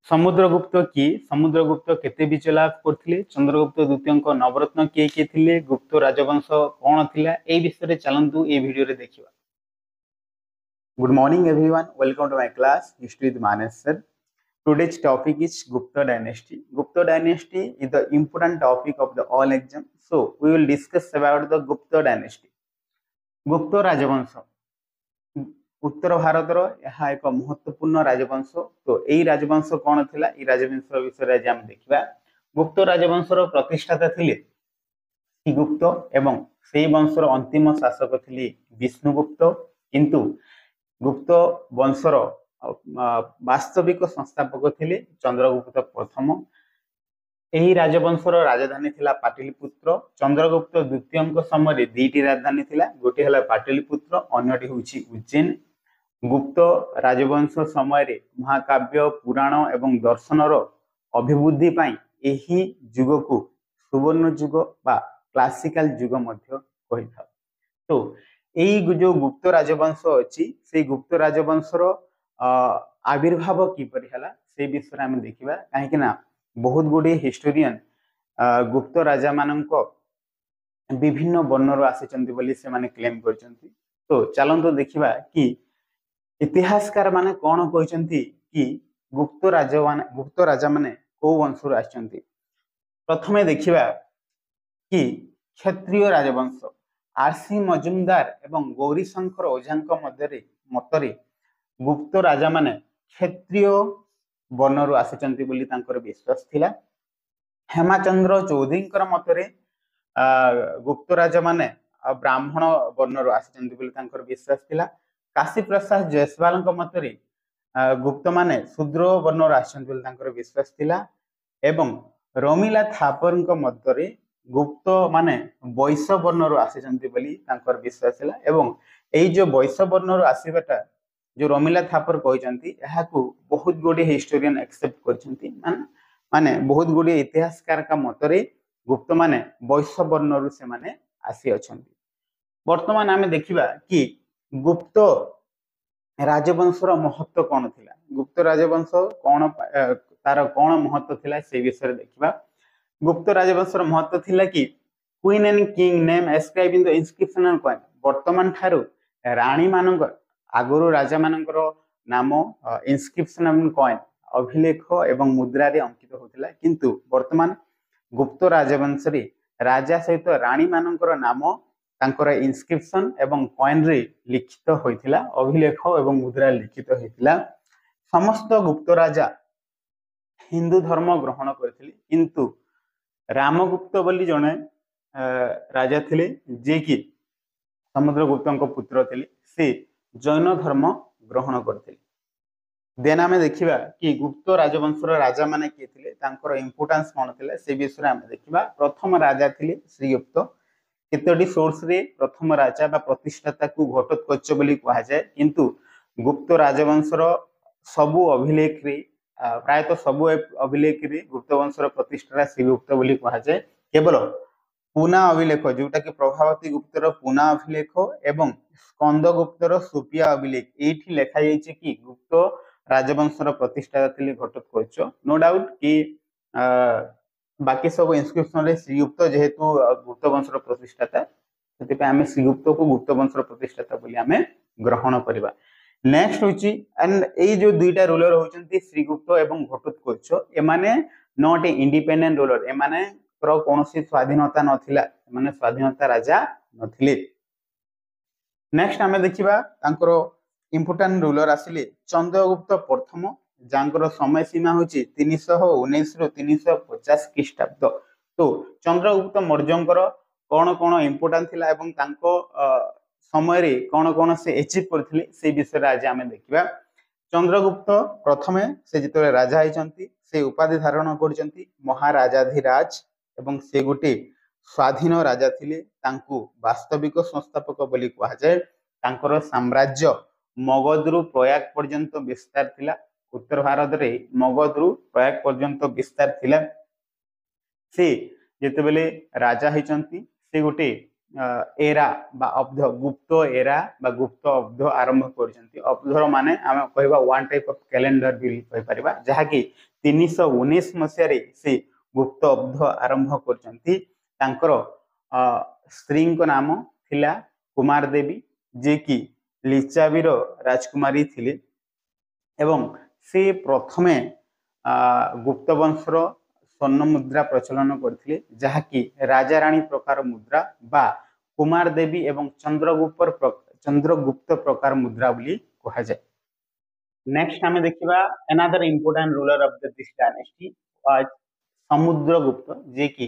समुद्रगुप्त किए समुद्रगुप्त केते विजय लाभ करथिले चंद्रगुप्त द्वितीय नवरत्न किए किए थिले गुप्त राजवंश कौन थिला ए विषय रे चलंतु ए वीडियो रे देखिबा। Good morning everyone, welcome to my class history with Manas sir. Today's topic is Gupta dynasty. Gupta dynasty is the important topic of the all exam. So we will discuss about the Gupta dynasty. गुप्त राजवंश उत्तर भारत यह एक महत्वपूर्ण राजवंश। तो यही राजवंश कौन थिला ई राजवंश विषय आज हम देखिबा। गुप्त राजवंशर प्रतिष्ठाता थिले श्रीगुप्त एवं सेही वंशर अंतिम शासक थिले विष्णुगुप्त, किंतु गुप्त वंशर वास्तविक संस्थापक थिले चंद्रगुप्त प्रथम। यही राजवंशर राजधानी थिला पाटलिपुत्र। चंद्रगुप्त द्वितीय समय दुईटी राजधानी थिला, गोटे हला पाटलिपुत्र, अन्यटी होछि उज्जैन। गुप्त राजवंश समय महाकाव्य पुराण एवं दर्शनर अभिवृद्धि पाई एही युग को सुवर्ण युग बा क्लासिकल युग मध्य कहिथा। तो एही जो गुप्त राजवंश अछि से गुप्त राजवंशर आविर्भाव किपरि हला से विषय हम देखिबा। काहेकि ना बहुत गुडे हिस्टोरियन गुप्त राजा माननको विभिन्न वर्णर आसिचंती बोली से माने क्लेम करचंती। तो चलंतो देखिबा कि इतिहासकार माने कोन कहचंती कि गुप्त राजा माने को वंशर आछंती। प्रथमे देखिबा कि क्षत्रिय राजवंश आरसी मजुमदार एवं गौरी शंकर ओझांक मतरे गुप्त राजा माने क्षत्रिय वर्णर आसिचंती बोली तांकर विश्वास थिला। हेमचंद्र चौधरींकर मतरे गुप्त राजा माने ब्राह्मण वर्णर आसिचंती बोली तांकर विश्वास थिला। काशी प्रसाद जयसवालଙ୍କ मतरे गुप्त माने शूद्र वर्णर आसिचंती बोली तांकर विश्वास थिला। एवं रमीला थापरଙ୍କ मतरे गुप्त माने वैश्य वर्णर आसिचंती बोली तांकर विश्वास थिला। एवं एई जो वैश्य वर्णर आसीबाटा जो रमीला थापर कहचंती एहाकू बहुत गुडे हिस्टोरियन एक्सेप्ट करचंती। माने बहुत गुडे इतिहासकार का मतरे गुप्त माने वैश्य वर्णरु से माने आसी अछंती। वर्तमान आमे देखिबा कि गुप्त राजवंशर महत्व कोन थिला, गुप्त राजवंश कोन तार कोन महत्व थिला से विषय देखिबा। गुप्त राजवंशर महत्व थिला कि queen and king name ascribe in the inscription and coin. वर्तमान थारु रानी मानकर आगुरु राजा मानकर नाम इंस्क्रिप्शन एंड कॉइन अभिलेख एवं मुद्रा रे अंकित होतिला, किंतु वर्तमान गुप्त राजवंश रे राजा सहित रानी मानकर नाम तांकर इंस्क्रिप्शन एवं कॉइन रे लिखित होइतिला, अभिलेख एवं मुद्रा लिखित होइतिला। समस्त गुप्त राजा हिंदू धर्म ग्रहण करथिले, किंतु रामगुप्त बोली जने राजा थिले जे कि समुद्रगुप्तଙ୍କ पुत्र थिले, से जैन धर्म ग्रहण करथिले। देन आमे देखिबा कि गुप्त राजवंशर राजा माने के थिले, तांकर इंपोर्टेंस कोन थिले से विषय आमे देखिबा। प्रथम राजा थिले श्रीगुप्त। केतोडी सोर्स रे प्रथम राजा बा प्रतिष्ठाता को घटोत्कच बोली कहा जाय, किंतु गुप्त राजवंशर सबु अभिलेख रे प्रायतः सबु अभिलेख रे गुप्त वंशर प्रतिष्ठाता श्रीगुप्त बोली कहा जाय। केवल पूना अभिलेख जोटा कि प्रभावती गुप्तर पूना अभिलेख एवं स्कंदगुप्तर सुपिया अभिलेख एठी लेखा जायछि कि गुप्त राजवंशर प्रतिष्ठाता थिले घटोत्कच। नो डाउट कि बाकी सब इंस्क्रिप्शन रे श्रीगुप्त जेहेतु गुप्त वंशर प्रतिष्ठाता, सेति पे हमें श्रीगुप्त को गुप्त वंशर प्रतिष्ठाता बोली हमें ग्रहण करबा। नेक्स्ट होछि एंड एई जो दुईटा रूलर होचंती श्रीगुप्त एवं घटोत्कच, ए माने नॉट ए इंडिपेंडेंट रूलर, ए माने कोनोसी स्वाधीनता नथिला, माने स्वाधीनता राजा नथिले। नेक्स्ट हमें देखिबा तांकर इंपोर्टेंट रूलर आसिले चंद्रगुप्त प्रथम, जांकर समय सीमा होची 319 रु 350 ख्रीष्टाब्द। तो चंद्रगुप्त मौर्यंकर कोन कोन इंपोर्टेंट थिला एवं तांको समय रे कोन कोन से अचीव करथिले से विषय आज हमें देखिबा। चंद्रगुप्त प्रथमे से जितले राजा हैचंती से उपाधि धारण करचंती महाराजाधिराज एवं से गोटे स्वाधीन राजा थिले, तांकू वास्तविक संस्थापक बोली कहा जाय। तांकर साम्राज्य मगधरु प्रयाग पर्यंत विस्तार थिला। उत्तर भारत रे मगधरु प्रयाग पर्यंत विस्तार थिला। से जेतेबेले राजा हैचंती से गोटे एरा बा अब्ध गुप्त एरा बा गुप्त अब्ध आरंभ करचंती। अब्धर माने हम कहबा वन टाइप ऑफ कैलेंडर भी कहि परिबा, जहा कि 319 मसीह से गुप्त अब्ध आरंभ कर स्त्री नाम थिला कुमार देवी जे कि लिचावीर राजकुमारी थिले एवं से प्रथमे गुप्त वंशर स्वर्ण मुद्रा प्रचलन करथिले जहाँकि राजा रानी प्रकार मुद्रा बा कुमार देवी एवं चंद्रगुप्त प्रकार मुद्रा बोली कहा जाए। नेक्स्ट हमें देखिबा another important ruler of this dynasty was Samudragupta जे कि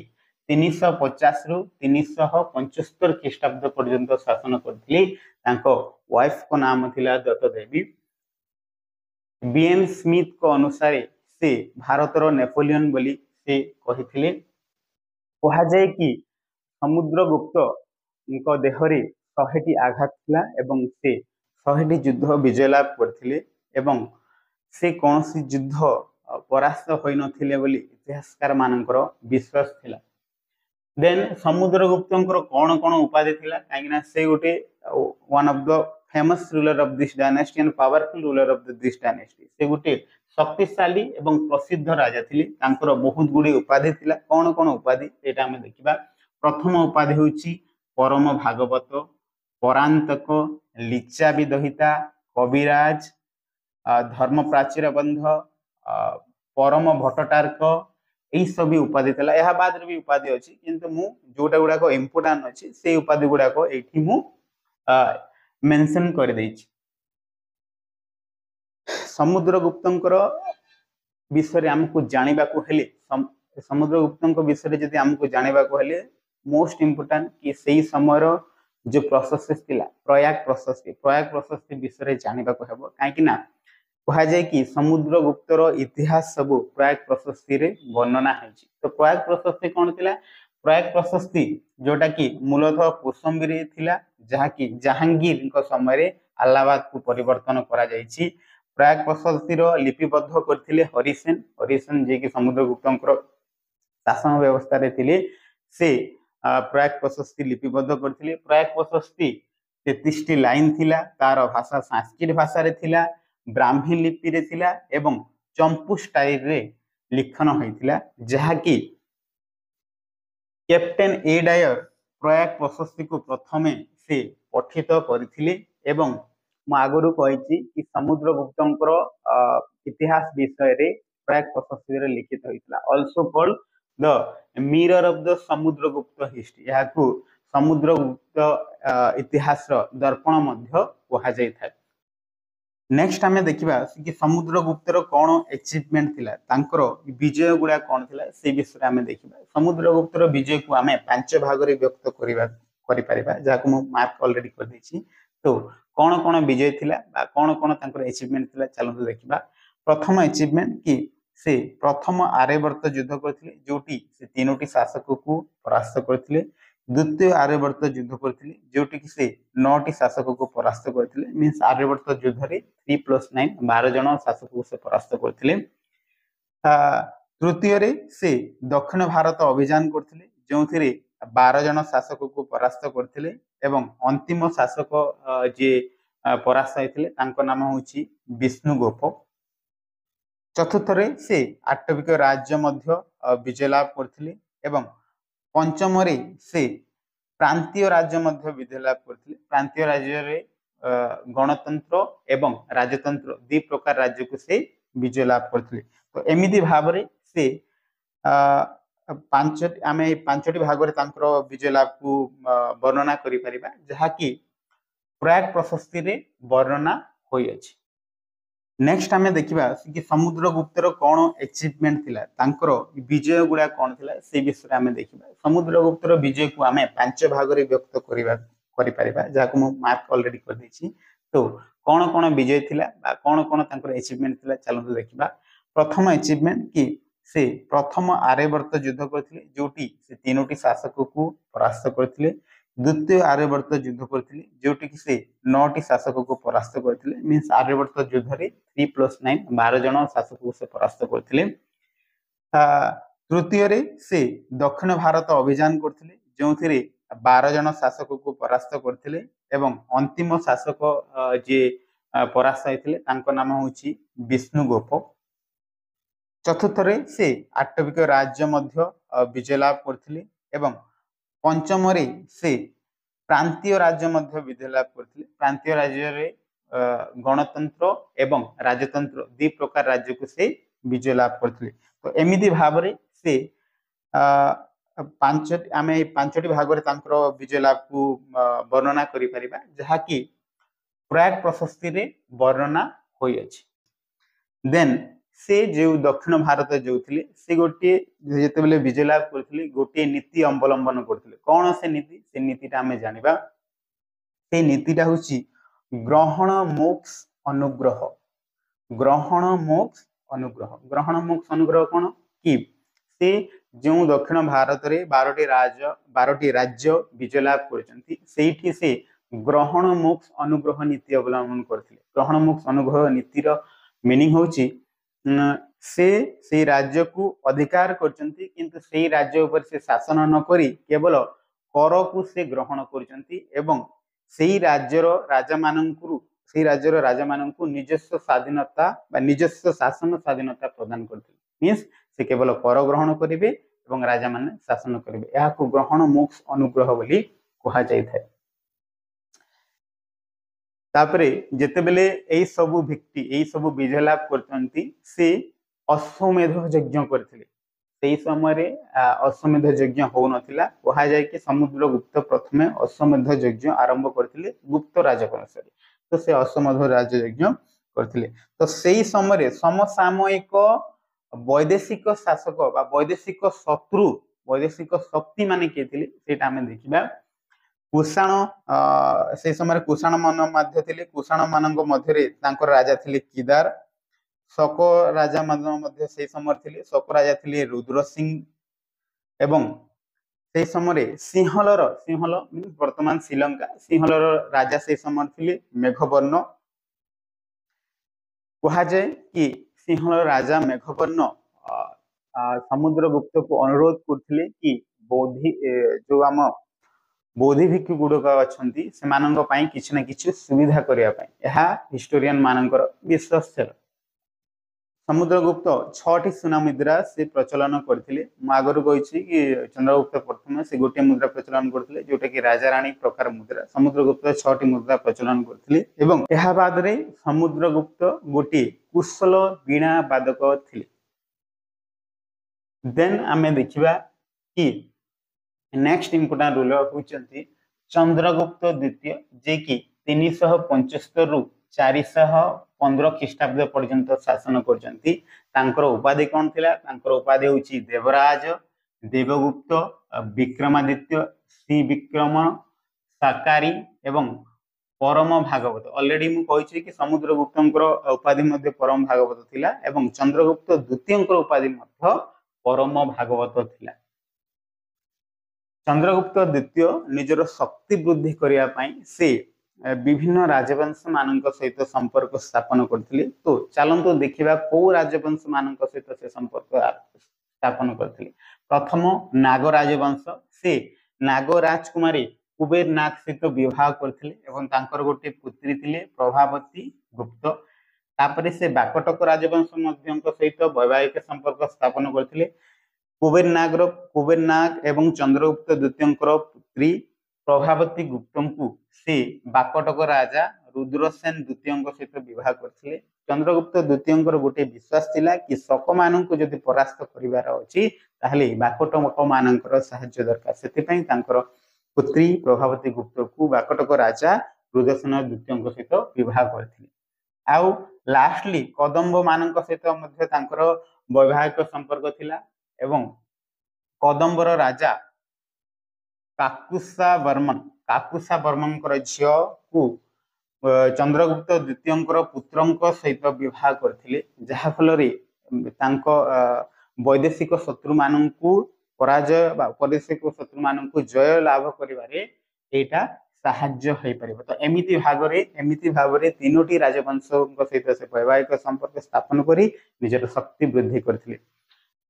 350 रु 375 ख्रीष्टाब्द पर्यंत शासन करथिले। तांको वाइफ को नाम थिला दत्त देवी। बीएन स्मिथ को अनुसार से भारतर नेपोलियन बोली से कहिथिले। कहा जाए कि समुद्रगुप्त देहरे 100टी आघात थिला एवं से 100टी युद्ध विजय लाभ करथिले एवं से कौन सी युद्ध परास्त होई नथिले बोली इतिहासकार मानकर विश्वास थिला। देन समुद्रगुप्तंकर कौन कौन उपाधि थिला काहेकि से गोटे one of the famous ruler of this dynasty and powerful ruler of this dynasty. से गोटे शक्तिशाली एवं प्रसिद्ध राजा थिले। तांकर बहुत गुडी उपाधि थिला। कौन कौन उपाधि एटा हम देखिबा। प्रथम उपाधि होची परम भागवत, परांतक, लिचा विदहिता, कविराज, धर्म प्राचीर बंध, परम भट्टारक यही सब उपाधि थिला। यह बाद भी उपाधि अछि किंतु मु जोटा गुडा को इंपोर्टेंट अछि से उपाधि गुडा को एठी मु मेंशन कर देछि। समुद्रगुप्तंकर विषय रे हमकु जानिबा को हेले समुद्रगुप्तंक विषय रे जदि हमकु जानिबा को हेले मोस्ट इंपोर्टेंट कि सही समय रो जो प्रोसेस थिला प्रयाग प्रशस्ति विषय रे जानिबा को हेबो काहेकि ना कहा जाए कि समुद्रगुप्तर इतिहास सब प्रयाग प्रशस्ति रे वर्णना है। तो प्रयाग प्रशस्ति कौन थिला। प्रयाग प्रशस्ति जोटा कि मूलतः कौसम्बी थिला जहाँकि जहांगीर समय रे अलाहाबाद को परिवर्तन करा जायछि। प्रयाग प्रशस्ति रो लिपिबद्ध करथिले हरिसेन जे कि समुद्रगुप्तंकर शासन व्यवस्था रे थिले। से प्रयाग प्रशस्ति लिपिबद्ध करथिले। प्रयाग प्रशस्ति 33टी लाइन थिला। तार भाषा संस्कृत भाषा रे थिला, ब्राह्मी लिपि रे थिला एवं चंपू स्टाइल रे लिखन होइथिला जहाँकि कैप्टेन ए डायर प्रयाग प्रशस्ति को प्रथमे से पठित करथिले एवं मु आगरु कहिछि कि समुद्रगुप्तंकर इतिहास विषय रे प्रयाग प्रशस्ति रे लिखित होइथिला। Also called the mirror of the Samudragupta history. याकू समुद्रगुप्त इतिहास रो दर्पण मध्य कहा जाय था। नेक्स्ट हमें देखिबा कि समुद्रगुप्तर कौन अचीवमेंट थिला तांकर विजय गुडा कौन थिला से विषय हमें देखिबा। समुद्रगुप्तर विजय को हमें 5 भाग रे व्यक्त करि परिबा जाको मु मार्क ऑलरेडी कर देछि। तो कौन कौन विजय थिला बा कौन कौन तांकर अचीवमेंट थिला चलନ୍ତୁ देखिबा। प्रथम अचीवमेंट कि से प्रथम आर्यवर्त युद्ध करथिले जोटी से 3टी शासक को परास्त करथिले। द्वितीय आर्यवर्त युद्ध करथिले जोटी कि से 9टी शासक को परास्त करथिले। मींस आर्यवर्त युद्ध रे 3+9 12 जन शासक को से परास्त करथिले। तृतीय रे से दक्षिण भारत अभियान करथिले जोथिरे 12 जन शासक को परास्त करथिले एवं अंतिम शासक जे परास्त होइथिले तांको नाम होछि विष्णुगुप्त। चतुर्थ रे से आटविक राज्य मध्य विजय लाभ करथिले एवं पंचम रे से प्रांतीय राज्य मध्य विजय लाभ करथिले। प्रांतीय राज्य रे गणतंत्र एवं राजतंत्र दि प्रकार राज्य को से विजय लाभ करथिले। तो एमिति भाव रे से पांचटी भाग रे तांकर विजय लाभ को वर्णना करि परिबा जहा कि प्रयाग प्रशस्ति रे वर्णना होई अछि। नेक्स्ट हमें देखिबा कि समुद्रगुप्तर कौन अचीवमेंट थिला तांकर विजय गुडा कौन थिला से विषय हमें देखिबा। समुद्रगुप्तर विजय को हमें 5 भाग रे व्यक्त करि परिबा जाको मु मार्क ऑलरेडी कर देछि। तो कौन कौन विजय थिला बा कौन कौन तांकर अचीवमेंट थिला चलନ୍ତୁ देखिबा। प्रथम अचीवमेंट कि से प्रथम आर्यवर्त युद्ध करथिले जोटी से 3टी शासक को परास्त करथिले। द्वितीय आर्यवर्त युद्ध करथिले जोटी कि से 9टी शासक को परास्त करथिले। मींस आर्यवर्त युद्ध रे 3+9 12 जन शासक को से परास्त करथिले। तृतीय रे से दक्षिण भारत अभियान करथिले जोथिरे 12 जन शासक को परास्त करथिले एवं अंतिम शासक जे परास्त होइथिले तांको नाम होछि विष्णुगुप्त। चतुर्थ से आटविक राज्य मध्य विजय लाभ करथिले एवं पंचम से प्रांतीय राज्य मध्य विजय लाभ करथिले। प्रांतीय राज्य रे गणतंत्र एवं राजतंत्र दी प्रकार राज्य को से विजय लाभ करथिले। तो एमिति भाव रे से पांचटी भाग रे तांकर विजय लाभ को वर्णना करि परिबा जहा कि प्रयाग प्रशस्ति रे वर्णना होई अछि। देन से जो दक्षिण भारत जो थिले से गोटे जेते बेले विजय लाभ करथिले गोटे नीति अवलंबन करथिले। कोन से नीतिटा हमें जानिबा। से नीतिटा होची ग्रहण मोक्ष अनुग्रह। ग्रहण मोक्ष अनुग्रह। ग्रहण मोक्ष अनुग्रह कोन कि से जो दक्षिण भारत रे 12टी राज्य विजय लाभ करचंती सेठी से ग्रहण मोक्ष अनुग्रह नीति अवलंबन करथिले। ग्रहण मोक्ष अनुग्रह नीतिर मीनिंग होची से राज्य को अधिकार करचंती किंतु से राज्य ऊपर से शासन न करी केवल कर को से ग्रहण करचंती एवं से राज्यर राजा माननकु निजस्व स्वाधीनता बा निजस्व शासन स्वाधीनता प्रदान करथिले। मींस से केवल कर ग्रहण करिवे एवं राजा माने शासन करिवे। यहा को ग्रहण मोक्ष अनुग्रह बोली कहा जाय थाए। तापरे जेते बेले एई सबु व्यक्ति एई सबु विजय लाभ करचंती से अश्वमेध यज्ञ करथिले। सेई समय रे अश्वमेध यज्ञ हो नथिला। कहा जाय कि समुद्रगुप्त प्रथमे अश्वमेध यज्ञ आरंभ करथिले गुप्त राजवंश रे। तो से अश्वमेध राज्य यज्ञ करथिले। तो सेई समय रे समसामयिक वैदेशिक शासक बा वैदेशिक शत्रु वैदेशिक शक्ति माने के थिले सेटा हमें देखिबा। कुषाण से समय कुषाण मान मध्य थिले। कुषाण मानक मध्य रे तांकर राजा थिले किदार। शक राजा मध्य से समय थिले। शक राजा थिले रुद्र सिंह एवं से समय सिंहलर वर्तमान श्रीलंका सिंहलर राजा से समय थिले मेघवर्ण। कहा जाए कि सिंहलर राजा मेघवर्ण समुद्रगुप्त को अनुरोध करथिले कि बोधि जो आम बोधि भिक्षु गुड़क अच्छी से किसी ना किसी सुविधा करने हिस्टोरियन मानकर विश्वास थे। समुद्रगुप्त 6टी सुना मुद्रा से प्रचलन करथिले। मु आगरु कहिछि कि चंद्रगुप्त प्रथम से गोटे मुद्रा प्रचलन करथिले जोटा कि राजा रानी प्रकार मुद्रा। समुद्रगुप्त 6टी मुद्रा प्रचलन करथिले एवं एहा बाद रे समुद्रगुप्त गोटे कुशल वीणा वादक थिले। देन आमे देखिबा कि नेक्स्ट इंपोर्टेंट रूलर होचंती चंद्रगुप्त द्वितीय जे कि 375 रु 415 ख्रीष्टाब्द पर्यंत शासन करचंती। तांकर उपाधि कौन थिला। तांकर उपाधि होची देवराज, देवगुप्त, विक्रमादित्य, श्री विक्रम, साकारी एवं परम भागवत। ऑलरेडी मु कहिछि कि समुद्रगुप्तंकर उपाधि मध्ये परम भागवत थिला एवं चंद्रगुप्त द्वितीयंकर उपाधि मध्ये परम भागवत थिला। चंद्रगुप्त द्वितीय निजर शक्ति वृद्धि करिया पई से विभिन्न राजवंश मानक सहित संपर्क स्थापन करथिले। तो चलंतु देखिबा को राजवंश मानक सहित से संपर्क स्थापन करथिले। प्रथम नाग राजवंश से नाग राजकुमारी कुबेर नाग सहित विवाह करथिले एवं तांकर गोटे पुत्री थिले प्रभावती गुप्त। तापरे से बाकटक राजवंश मध्यंक सहित वैवाहिक संपर्क स्थापन करथिले। कुबेर नाग एवं चंद्रगुप्त द्वितीयंकर पुत्री प्रभावती गुप्तंकु से बाकटक राजा रुद्रसेन द्वितीयंक सहित विवाह करथिले। चंद्रगुप्त द्वितीयंकर गोटे विश्वास थिला कि शक माननकु जदि परास्त करिवार अछि ताहले बाकटक माननकर सहायता दरकार। सेति पई तांकर पुत्री प्रभावती गुप्त को बाकटक राजा रुद्रसेन द्वितीयंक सहित विवाह करथिले। आउ लास्टली कदम्ब माननक सहित मध्ये तांकर वैवाहिक संपर्क थिला एवं कदम्बर राजा काकुसा वर्मन झियो को चंद्रगुप्त द्वितीयंकर पुत्रंक सहित विवाह करथिले। जहा फल रे तांको वैदेशिक शत्रु माननकु पराजय बा वैदेशिक शत्रु माननकु जय लाभ करिवारे एटा साहाय्य होई परिबो। तो एमिति भागरे तीनोटी राजवंशक सहित से वैवाहिक संपर्क स्थापन करी निजर शक्ति वृद्धि करथिले।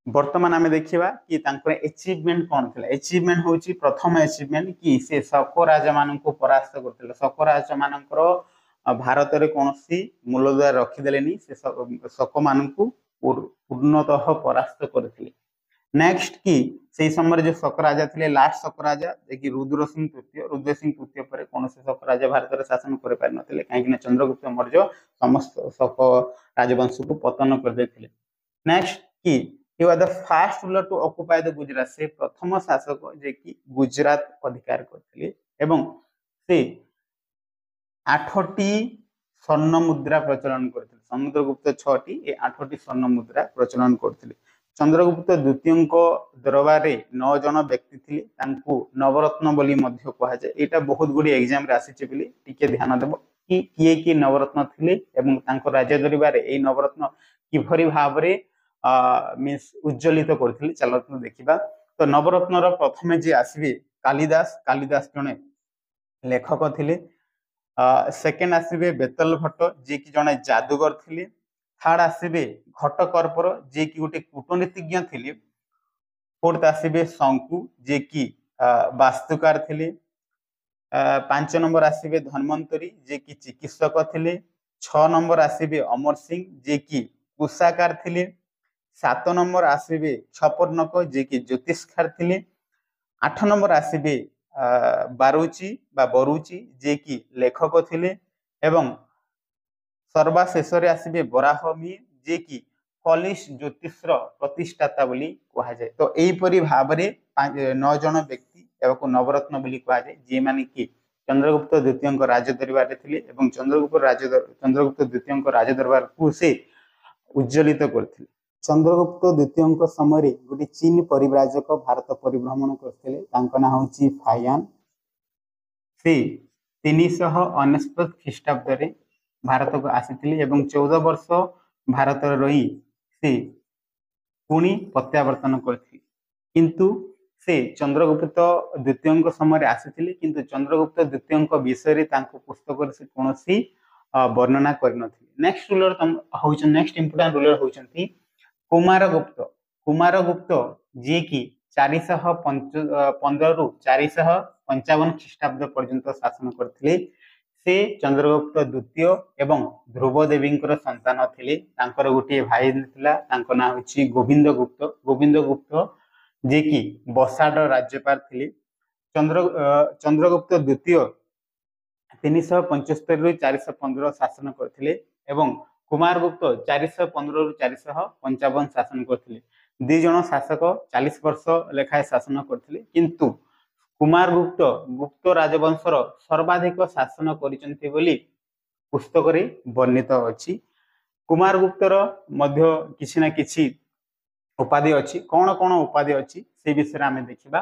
वर्तमान आमे देखिबा कि तांकर अचीवमेंट कोन थिला। अचीवमेंट होची प्रथम अचीवमेंट कि से शक राजा माननकु परास्त करथिले। शक राजा माननकर भारत रे कोनोसी मूलद्वार रखी देलेनी। से शक माननकु पूर्णतः परास्त करथिले। नेक्स्ट की से समय जो शक राजा थे लास्ट शक राजा जे रुद्र सिंह तृतीय पर कौन से शक राजा भारत में शासन कर पारि नथिले कहीं चंद्रगुप्त मौर्य समस्त शक राजवंश को पतन कर देथिले। नेक्स्ट की he was the first ruler to occupy the Gujarat से प्रथम शासक जे कि गुजरात अधिकार करथिले एवं से 8टी स्वर्ण मुद्रा प्रचलन करथिले। समुद्रगुप्त 6टी ए 8टी स्वर्ण मुद्रा प्रचलन करथिले। चंद्रगुप्त द्वितीय दरबार 9 जन व्यक्ति थिले तांकू नवरत्न बोली मध्य कहा जाए। एटा बहुत गुडी एग्जाम रे आसी बोली टिके ध्यान देबो कि किए कि नवरत्न थिले एवं तांको राज्य दरबार ए नवरत्न किभरी भाबरे मीन्स उज्ज्वलित करथिले। चलो देखिबा तो नवरत्न रो प्रथमे जे आसीबे कालिदास जने लेखक थिले। सेकेंड आसीबे बेतल भट्ट जे कि जने जादूगर थिले। थर्ड आसीबे घटकर्पर जे कि गोटे कूटनीतिज्ञ थिले। फोर्थ आसीबे शंकु जे कि वास्तुकार थिले। 5 नंबर आसीबे धन्वंतरी जे कि चिकित्सक थिले। 6 नंबर आसीबे अमर सिंह जे कि कुशाकार थिले। 7 नंबर आसीबे छपर्णक जे कि ज्योतिषकार थिले। 8 नंबर आसीबे बरुची जे कि लेखक थिले एवं सर्वशेष आसीबे बराहमी जे कि कलिश ज्योतिषर प्रतिष्ठाता बोली कहा जाए। तो एपरी भाव में 9 जन व्यक्ति एवं नवरत्न बोली कहा जाए जे माने कि चंद्रगुप्त द्वितीय राज दरबार थिले एवं चंद्रगुप्त द्वितीय राज दरबार को से उज्ज्वलित करथिले। चंद्रगुप्त द्वितीय समय गोटे चीन परिव्राजक भारत परिभ्रमण करथिले तांको नाम होची फायान। से 369 ख्रीष्टाब्द रे भारत को आसीथिले एवं 14 वर्ष भारत रही से पुणी प्रत्यावर्तन करथिले। किंतु से चंद्रगुप्त द्वितीय समय आसीथिले किंतु चंद्रगुप्त द्वितीय विषय तांको पुस्तक से कोनोसी वर्णना करनथिले। Next ruler next important ruler होचंती कुमारगुप्त जे कि 415 रु 455 ख्रीष्टाब्द पर्यंत शासन करथिले। से चंद्रगुप्त द्वितीय एवं ध्रुव देवी संतान थिले। तांकर गोटे भाई थिला तांको नाम होची गोविंद गुप्त जे कि बसाड राज्यपाल थिले। चंद्रगुप्त द्वितीय 375 रु 415 शासन करथिले एवं कुमारगुप्त 415 रु 455 शासन करथिले। दी जन शासक 40 वर्ष लेखाए शासन करथिले किंतु कुमारगुप्त गुप्त राजवंशर सर्वाधिक शासन करिसंती बोली पुस्तक रे वर्णित अछि। कुमारगुप्तर मध्य किछि ना किछि उपाधि अछि। कोन कोन उपाधि अछि से विषय आमे देखिबा।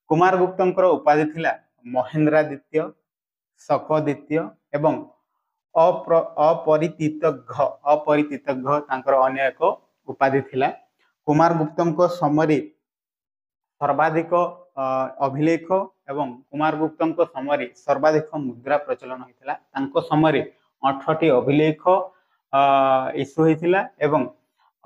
कुमारगुप्तंकर उपाधि थिला महेंद्रादित्य, शकदित्य एवं अपरितितघ तांकर अन्य एक उपाधि थिला। कुमारगुप्तंक समय सर्वाधिक अभिलेख एवं कुमारगुप्तंक समय सर्वाधिक मुद्रा प्रचलन होइतिला। तांको समय 8टी अभिलेख इश्यू होइतिला एवं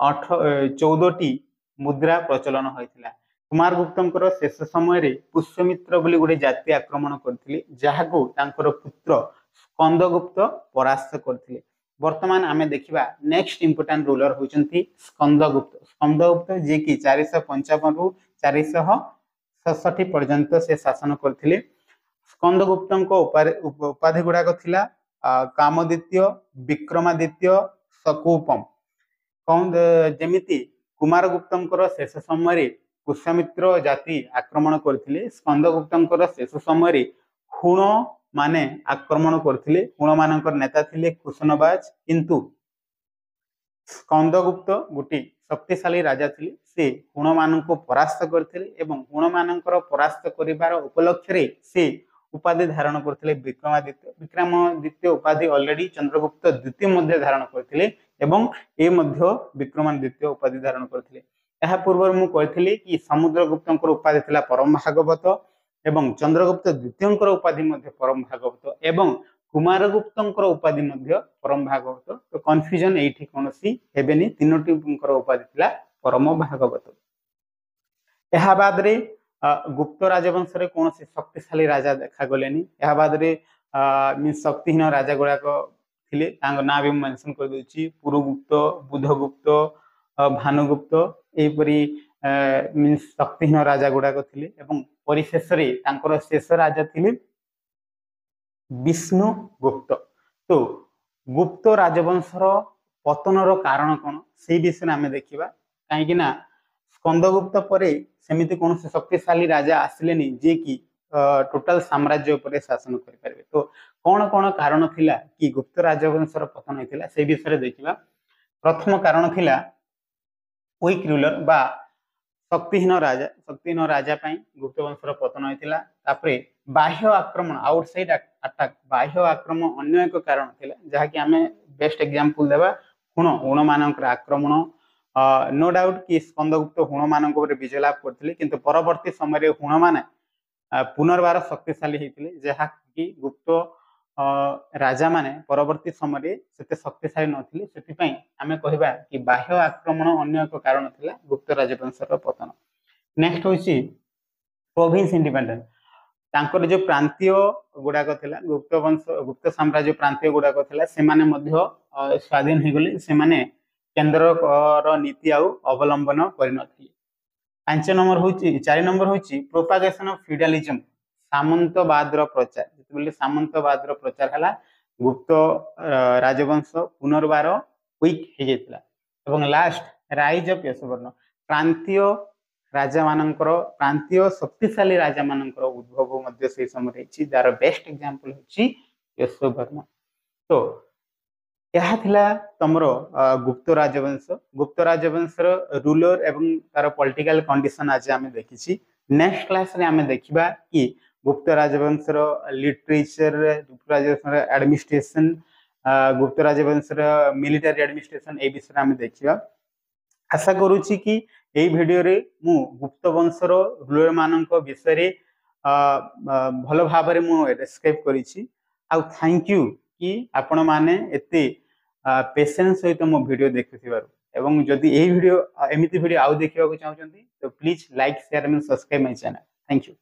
14टी मुद्रा प्रचलन होइतिला। कुमारगुप्तंकर शेष समय पुष्यमित्र बोली गोटे जाति आक्रमण करथिले जहाको तांकर पुत्र स्कंदगुप्त परास्त करथिले। वर्तमान आमे देखिबा नेक्स्ट इंपोर्टेंट रूलर होचंती स्कंदगुप्त जे कि 455 रु 467 पर्यंत से शासन करथिले। स्कंदगुप्तंक उपाधि गुडाक थिला कामदित्य, विक्रमादित्य, शकुपम। जेमिति कुमारगुप्तंकर शेष समय पुष्यमित्र जाति आक्रमण करथिले। स्कंदगुप्तंकर शेष समय हुण माने आक्रमण करथिले। हुण मानकर नेता थिले कुशनबाज किंतु स्कंदगुप्त गोटे शक्तिशाली राजा थिले। से हुण माननको परास्त करथिले एवं हुण मानकर परास्त करिवार उपलक्ष्य रे से उपाधि धारण करथिले विक्रमादित्य उपाधि ऑलरेडी चंद्रगुप्त द्वितीय मध्ये धारण करथिले एवं ए मध्ये विक्रमादित्य उपाधि धारण करथिले। एहा पूर्व मु कहथिली कि समुद्रगुप्तंकर उपाधि थिला परम भागवत एवं चंद्रगुप्त द्वितीयंकर उपाधि मध्ये परम भागवत एवं कुमारगुप्तंकर उपाधि मध्ये परम भागवत। तो कंफ्यूजन एठी कोनोसी हेबेनी तीनोटींकर उपाधि थिला परम भागवत। एहा बाद रे गुप्त राजवंश रे कोनोसी शक्तिशाली राजा देखा गलेनी। एहा बाद रे शक्तिहीन राजा गुड़ाक थिले तांको ना भी मेंशन कर दोची पुरुगुप्त, बुधगुप्त, भानुगुप्त एपरी मीन्स शक्तिहीन राजा गुड़ाक थिले एवं परिशेष रे तांकर शेष राजा थिले विष्णुगुप्त। तो गुप्त राजवंशर पतनर कारण कौन से विषय आम देखा कहीं स्कंदगुप्त पर सेमती कौन शक्तिशाली राजा आसिले जे कि टोटाल साम्राज्य पर शासन करें। तो कौन कौन कारण थिला कि गुप्त राजवंशर पतन होता से विषय देखा। प्रथम कारण थिला वीक रूलर बा शक्तिहीन राजा गुप्त वंशर पतन होता। बाह्य आक्रमण आउटसाइड अटैक बाह्य आक्रमण अन्य एक कारण थिला जहाँकि आम बेस्ट एग्जांपल देवा हुण मानकर आक्रमण। नो डाउट कि स्कंदगुप्त हुण मान विजय लाभ करते किंतु परवर्ती समय हुण माने पुनर्बार शक्तिशाली होते जहाँ कि गुप्त राजा माने परवर्ती समय से शक्तिशाली नथिले सेतिपई आमे कहबा कि बाह्य आक्रमण अन्य एक कारण थिला गुप्त राजवंशर पतन। नेक्स्ट होची प्रोविंस इंडिपेंडेंस तांकर जो प्रांतीय गुड़ाक थिला गुप्त साम्राज्य प्रांतीय गुड़ाक थिला से माने मध्य स्वाधीन हो गले से माने केंद्र नीति आउ अवलंबन करनथि। 4 नंबर होची प्रोपागेशन ऑफ फ्यूडलिज्म सामंतवाद प्रचार जेतेबेले सामंतवाद प्रचार हला गुप्त राजवंश पुनर्बार वीक हो जाइतिला। एवं लास्ट राइज ऑफ यशवर्ण प्रांतीय राजा मानकर प्रांतीय शक्तिशाली राजा मानकर उद्भव मध्य से समय रही जार बेस्ट एग्जांपल होची यशवर्ण। तो यह थिला तमरो गुप्त राजवंशर रूलर एवं तार पॉलिटिकल कंडीशन आज आमे देखिछि। नेक्स्ट क्लास रे आमे देखिबा कि गुप्त राजवंशर लिटरेचर गुप्त राजवंशर एडमिनिस्ट्रेशन गुप्त राजवंशर मिलिटरी एडमिनिस्ट्रेशन ए विषय आमे देखिबा। आशा करूछि कि एई वीडियो रे मु गुप्त वंशर रूलर मानक विषय रे भल भाव रे मु डिस्क्राइब करिछि। आ थैंक यू कि आपण माने एते पेशेंस सहित मो वीडियो देखुथिबारु एवं जदि एई वीडियो एमिति वीडियो आउ देखिबा को चाहउछन्ती तो please like share and subscribe my channel. Thank you.